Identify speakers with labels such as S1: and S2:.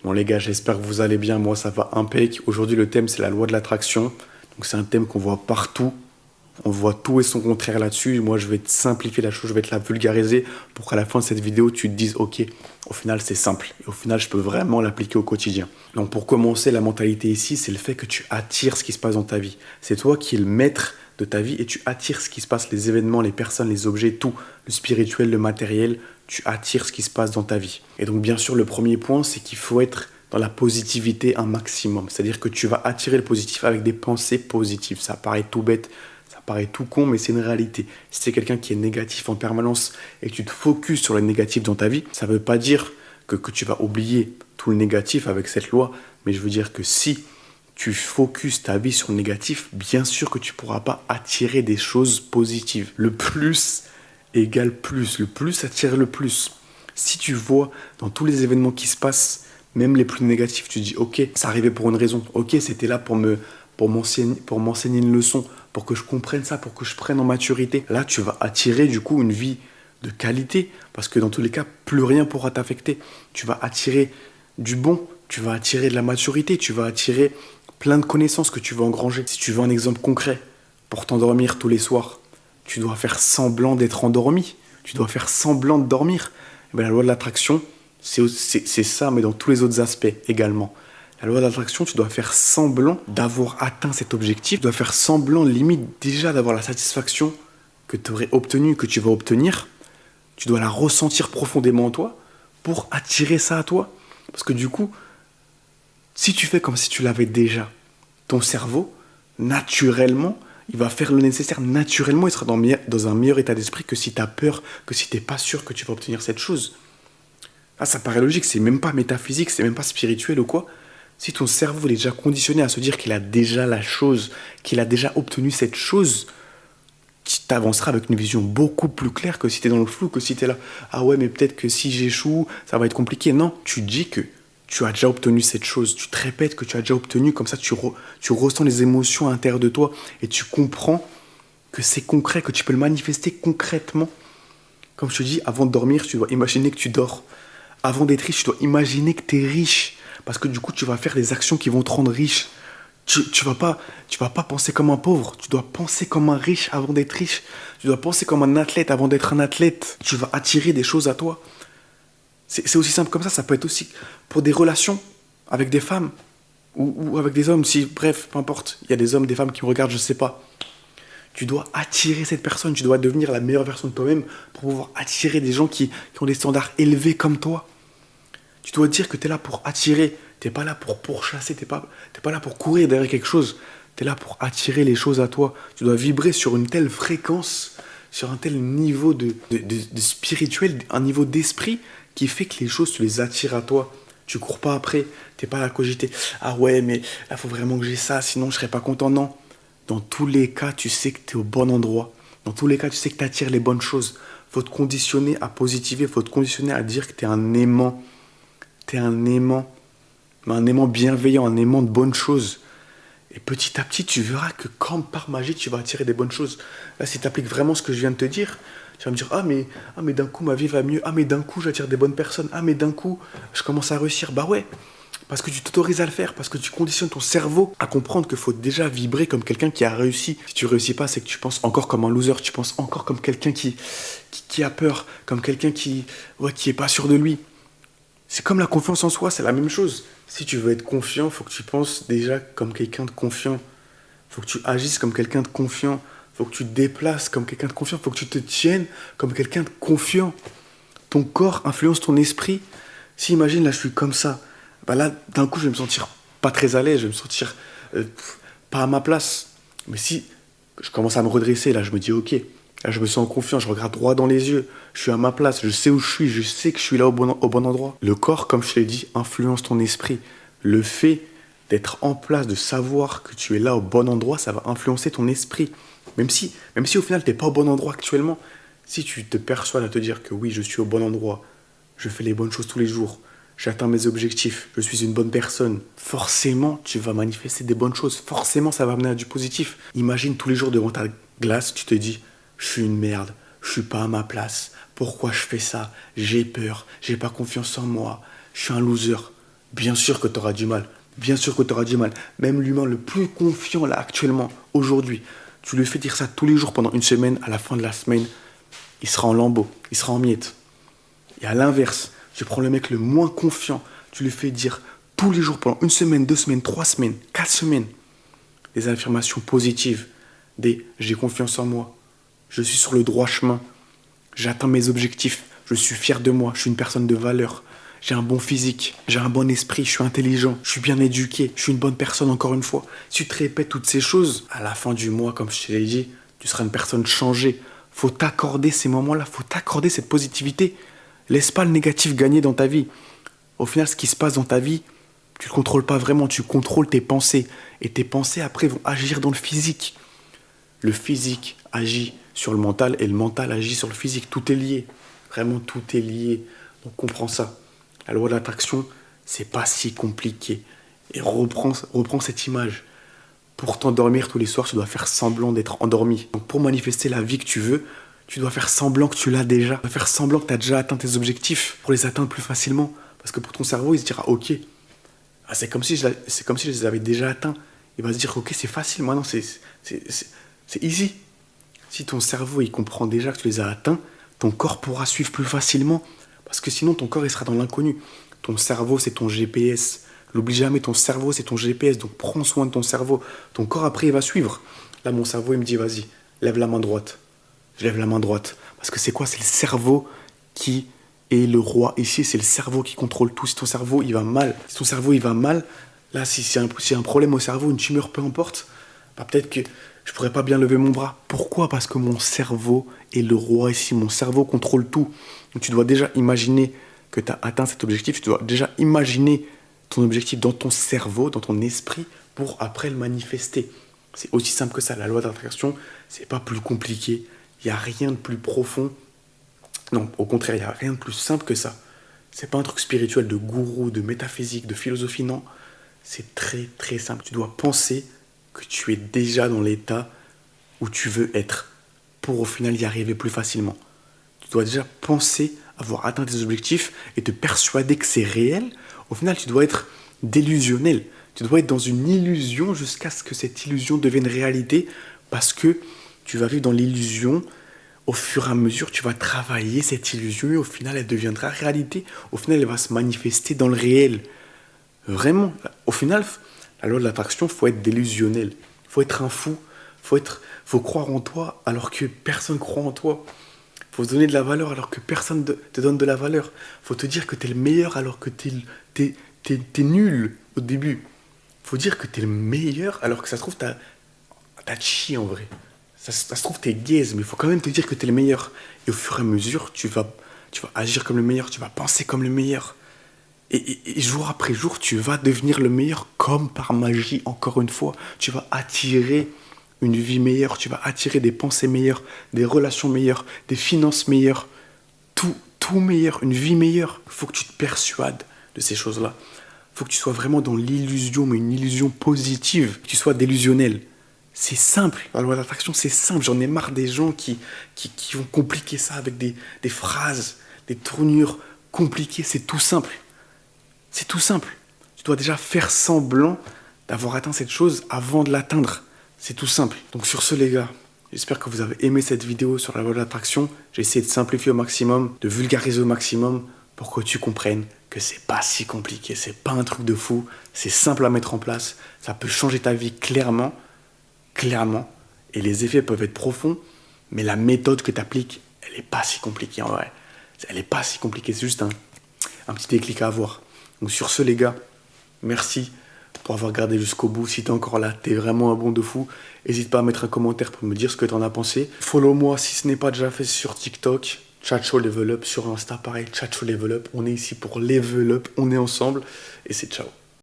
S1: Bon les gars, j'espère que vous allez bien, moi ça va impec. Aujourd'hui le thème c'est la loi de l'attraction. Donc c'est un thème qu'on voit partout. On voit tout et son contraire là-dessus. Moi je vais te simplifier la chose, je vais te la vulgariser pour qu'à la fin de cette vidéo tu te dises ok, au final c'est simple. Et au final je peux vraiment l'appliquer au quotidien. Donc pour commencer, la mentalité ici c'est le fait que tu attires ce qui se passe dans ta vie. C'est toi qui es le maître de ta vie et tu attires ce qui se passe, les événements, les personnes, les objets, tout. Le spirituel, le matériel, tu attires ce qui se passe dans ta vie. Et donc bien sûr le premier point c'est qu'il faut être dans la positivité un maximum. C'est-à-dire que tu vas attirer le positif avec des pensées positives. Ça paraît tout bête, ça paraît tout con, mais c'est une réalité. Si tu es quelqu'un qui est négatif en permanence et que tu te focuses sur le négatif dans ta vie, ça ne veut pas dire que tu vas oublier tout le négatif avec cette loi, mais je veux dire que si tu focuses ta vie sur le négatif, bien sûr que tu ne pourras pas attirer des choses positives. Le plus égale plus. Le plus attire le plus. Si tu vois dans tous les événements qui se passent, même les plus négatifs, tu dis ok, ça arrivait pour une raison. Ok, c'était là pour m'enseigner une leçon, pour que je comprenne ça, pour que je prenne en maturité. Là, tu vas attirer du coup une vie de qualité, parce que dans tous les cas, plus rien pourra t'affecter. Tu vas attirer du bon, tu vas attirer de la maturité, tu vas attirer plein de connaissances que tu vas engranger. Si tu veux un exemple concret, pour t'endormir tous les soirs, tu dois faire semblant d'être endormi, tu dois faire semblant de dormir. Et bien, la loi de l'attraction, c'est ça, mais dans tous les autres aspects également. La loi de l'attraction, tu dois faire semblant d'avoir atteint cet objectif, tu dois faire semblant limite déjà d'avoir la satisfaction que tu aurais obtenue, que tu vas obtenir. Tu dois la ressentir profondément en toi pour attirer ça à toi. Parce que du coup, si tu fais comme si tu l'avais déjà, ton cerveau, naturellement, il va faire le nécessaire. Naturellement, il sera dans un meilleur état d'esprit que si tu as peur, que si tu n'es pas sûr que tu vas obtenir cette chose. Là, ça paraît logique, c'est même pas métaphysique, c'est même pas spirituel ou quoi. Si ton cerveau est déjà conditionné à se dire qu'il a déjà la chose, qu'il a déjà obtenu cette chose, tu t'avanceras avec une vision beaucoup plus claire que si tu es dans le flou, que si tu es là. Ah ouais, mais peut-être que si j'échoue, ça va être compliqué. Non, tu dis que tu as déjà obtenu cette chose. Tu te répètes que tu as déjà obtenu, comme ça tu ressens les émotions à l'intérieur de toi et tu comprends que c'est concret, que tu peux le manifester concrètement. Comme je te dis, avant de dormir, tu dois imaginer que tu dors. Avant d'être riche, tu dois imaginer que tu es riche. Parce que du coup, tu vas faire des actions qui vont te rendre riche. Tu vas pas penser comme un pauvre. Tu dois penser comme un riche avant d'être riche. Tu dois penser comme un athlète avant d'être un athlète. Tu vas attirer des choses à toi. C'est aussi simple comme ça. Ça peut être aussi pour des relations avec des femmes ou avec des hommes. Si, bref, peu importe. Il y a des hommes, des femmes qui me regardent, je sais pas. Tu dois attirer cette personne. Tu dois devenir la meilleure version de toi-même pour pouvoir attirer des gens qui ont des standards élevés comme toi. Tu dois dire que tu es là pour attirer. Tu n'es pas là pour pourchasser. Tu n'es pas là pour courir derrière quelque chose. Tu es là pour attirer les choses à toi. Tu dois vibrer sur une telle fréquence, sur un tel niveau de spirituel, un niveau d'esprit qui fait que les choses, tu les attires à toi. Tu cours pas après. Tu n'es pas là à cogiter. Ah ouais, mais là, il faut vraiment que j'ai ça, sinon je serais pas content. Non. Dans tous les cas, tu sais que tu es au bon endroit. Dans tous les cas, tu sais que tu attires les bonnes choses. Faut te conditionner à positiver. Faut te conditionner à dire que tu es un aimant. T'es un aimant, mais un aimant bienveillant, un aimant de bonnes choses. Et petit à petit, tu verras que comme par magie, tu vas attirer des bonnes choses. Là, si tu appliques vraiment ce que je viens de te dire, tu vas me dire ah mais d'un coup, ma vie va mieux. Ah, mais d'un coup, j'attire des bonnes personnes. Ah, mais d'un coup, je commence à réussir. Bah ouais, parce que tu t'autorises à le faire, parce que tu conditionnes ton cerveau à comprendre qu'il faut déjà vibrer comme quelqu'un qui a réussi. Si tu réussis pas, c'est que tu penses encore comme un loser. Tu penses encore comme quelqu'un qui a peur, comme quelqu'un qui est pas sûr de lui. C'est comme la confiance en soi, c'est la même chose. Si tu veux être confiant, il faut que tu penses déjà comme quelqu'un de confiant. Il faut que tu agisses comme quelqu'un de confiant. Il faut que tu te déplaces comme quelqu'un de confiant. Il faut que tu te tiennes comme quelqu'un de confiant. Ton corps influence ton esprit. Si imagine, là, je suis comme ça. Bah là, d'un coup, je vais me sentir pas très à l'aise. Je vais me sentir pas à ma place. Mais si je commence à me redresser, là, je me dis, ok, là, je me sens confiant, je regarde droit dans les yeux, je suis à ma place, je sais où je suis, je sais que je suis là au bon endroit. Le corps, comme je te l'ai dit, influence ton esprit. Le fait d'être en place, de savoir que tu es là au bon endroit, ça va influencer ton esprit. Même si au final, tu n'es pas au bon endroit actuellement, si tu te persuades à te dire que oui, je suis au bon endroit, je fais les bonnes choses tous les jours, j'atteins mes objectifs, je suis une bonne personne, forcément, tu vas manifester des bonnes choses. Forcément, ça va amener à du positif. Imagine tous les jours devant ta glace, tu te dis, je suis une merde, je suis pas à ma place, pourquoi je fais ça, j'ai peur, j'ai pas confiance en moi, je suis un loser. Bien sûr que tu auras du mal. Bien sûr que tu auras du mal. Même l'humain le plus confiant là actuellement, aujourd'hui, tu lui fais dire ça tous les jours pendant une semaine, à la fin de la semaine, il sera en lambeaux, il sera en miettes. Et à l'inverse, tu prends le mec le moins confiant, tu lui fais dire tous les jours pendant une semaine, 2 semaines, 3 semaines, 4 semaines, des affirmations positives, des j'ai confiance en moi, je suis sur le droit chemin, j'atteins mes objectifs, je suis fier de moi, je suis une personne de valeur, j'ai un bon physique, j'ai un bon esprit, je suis intelligent, je suis bien éduqué, je suis une bonne personne encore une fois. Si tu te répètes toutes ces choses, à la fin du mois, comme je te l'ai dit, tu seras une personne changée. Faut t'accorder ces moments-là, faut t'accorder cette positivité. Laisse pas le négatif gagner dans ta vie. Au final, ce qui se passe dans ta vie, tu ne le contrôles pas vraiment, tu contrôles tes pensées. Et tes pensées, après, vont agir dans le physique. Le physique agit sur le mental et le mental agit sur le physique. Tout est lié. Vraiment, tout est lié. Donc, comprends ça. La loi de l'attraction, c'est pas si compliqué. Et reprends cette image. Pour t'endormir tous les soirs, tu dois faire semblant d'être endormi. Donc, pour manifester la vie que tu veux, tu dois faire semblant que tu l'as déjà. Tu dois faire semblant que tu as déjà atteint tes objectifs pour les atteindre plus facilement. Parce que pour ton cerveau, il se dira, ok, c'est comme si je les avais déjà atteints. Il va se dire, ok, c'est facile, maintenant, c'est easy. Si ton cerveau, il comprend déjà que tu les as atteints, ton corps pourra suivre plus facilement. Parce que sinon, ton corps, il sera dans l'inconnu. Ton cerveau, c'est ton GPS. N'oublie jamais, ton cerveau, c'est ton GPS. Donc, prends soin de ton cerveau. Ton corps, après, il va suivre. Là, mon cerveau, il me dit, vas-y, lève la main droite. Je lève la main droite. Parce que c'est quoi? C'est le cerveau qui est le roi. Ici, c'est le cerveau qui contrôle tout. Si ton cerveau, il va mal, là, si c'est un problème au cerveau, une tumeur, peu importe, bah, peut-être que je pourrais pas bien lever mon bras. Pourquoi? Parce que mon cerveau est le roi ici. Mon cerveau contrôle tout. Donc, tu dois déjà imaginer que tu as atteint cet objectif. Tu dois déjà imaginer ton objectif dans ton cerveau, dans ton esprit, pour après le manifester. C'est aussi simple que ça. La loi d'attraction, c'est pas plus compliqué. Il n'y a rien de plus profond. Non, au contraire, il n'y a rien de plus simple que ça. C'est pas un truc spirituel de gourou, de métaphysique, de philosophie, non. C'est très très simple. Tu dois penser que tu es déjà dans l'état où tu veux être pour au final y arriver plus facilement. Tu dois déjà penser avoir atteint tes objectifs et te persuader que c'est réel. Au final, tu dois être délusionnel. Tu dois être dans une illusion jusqu'à ce que cette illusion devienne réalité parce que tu vas vivre dans l'illusion. Au fur et à mesure, tu vas travailler cette illusion et au final, elle deviendra réalité. Au final, elle va se manifester dans le réel. Vraiment, au final, la loi de l'attraction, il faut être délusionnel. Il faut être un fou. Faut croire en toi alors que personne ne croit en toi. Il faut se donner de la valeur alors que personne ne te donne de la valeur. Il faut te dire que tu es le meilleur alors que t'es nul au début. Il faut dire que tu es le meilleur alors que ça se trouve, t'as chié en vrai. Ça se trouve, t'es gaze, mais il faut quand même te dire que t'es le meilleur. Et au fur et à mesure, tu vas agir comme le meilleur, tu vas penser comme le meilleur. Et jour après jour, tu vas devenir le meilleur comme par magie, encore une fois. Tu vas attirer une vie meilleure, tu vas attirer des pensées meilleures, des relations meilleures, des finances meilleures, tout meilleur, une vie meilleure. Il faut que tu te persuades de ces choses-là. Il faut que tu sois vraiment dans l'illusion, mais une illusion positive, que tu sois délusionnel. C'est simple, la loi d'attraction, c'est simple. J'en ai marre des gens qui vont compliquer ça avec des phrases, des tournures compliquées. C'est tout simple. C'est tout simple. Tu dois déjà faire semblant d'avoir atteint cette chose avant de l'atteindre. C'est tout simple. Donc sur ce, les gars, j'espère que vous avez aimé cette vidéo sur la loi de l'attraction. J'ai essayé de simplifier au maximum, de vulgariser au maximum pour que tu comprennes que c'est pas si compliqué. C'est pas un truc de fou. C'est simple à mettre en place. Ça peut changer ta vie clairement. Et les effets peuvent être profonds, mais la méthode que tu appliques, elle n'est pas si compliquée en vrai. Elle n'est pas si compliquée, c'est juste un petit déclic à avoir. Donc sur ce, les gars, merci pour avoir regardé jusqu'au bout. Si tu es encore là, tu es vraiment un bon de fou. N'hésite pas à mettre un commentaire pour me dire ce que tu en as pensé. Follow-moi si ce n'est pas déjà fait sur TikTok, Chacho Level Up, sur Insta pareil, Chacho Level Up. On est ici pour Level Up, on est ensemble et c'est ciao.